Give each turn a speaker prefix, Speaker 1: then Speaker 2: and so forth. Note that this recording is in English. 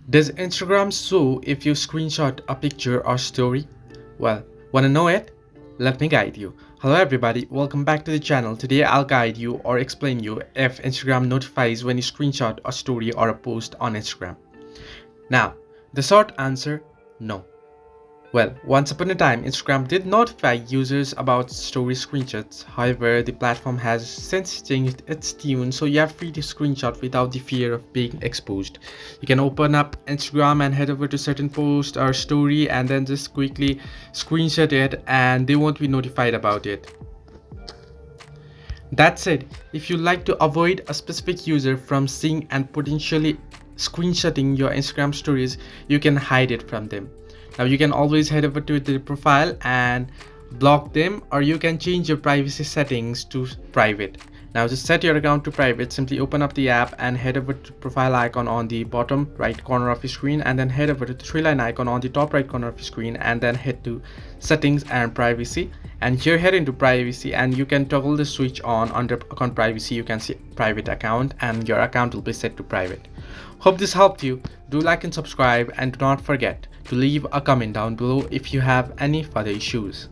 Speaker 1: Does Instagram show if you screenshot a picture or story? Well, wanna know it? Let me guide you. Hello everybody, welcome back to the channel. Today I'll guide you or explain you if Instagram notifies when you screenshot a story or a post on Instagram. Now, the short answer, no. Well, once upon a time, Instagram did notify users about story screenshots. However, the platform has since changed its tune, so you are free to screenshot without the fear of being exposed. You can open up Instagram and head over to certain post or story and then just quickly screenshot it and they won't be notified about it. That said, if you like to avoid a specific user from seeing and potentially screenshotting your Instagram stories, you can hide it from them. Now you can always head over to the profile and block them, or you can change your privacy settings to private. Now to set your account to private, simply open up the app and head over to profile icon on the bottom right corner of your screen, and then head over to the three line icon on the top right corner of your screen, and then head to settings and privacy. And here head into privacy and you can toggle the switch on. Under account privacy you can see private account and your account will be set to private. Hope this helped you. Do like and subscribe, and do not forget to leave a comment down below if you have any further issues.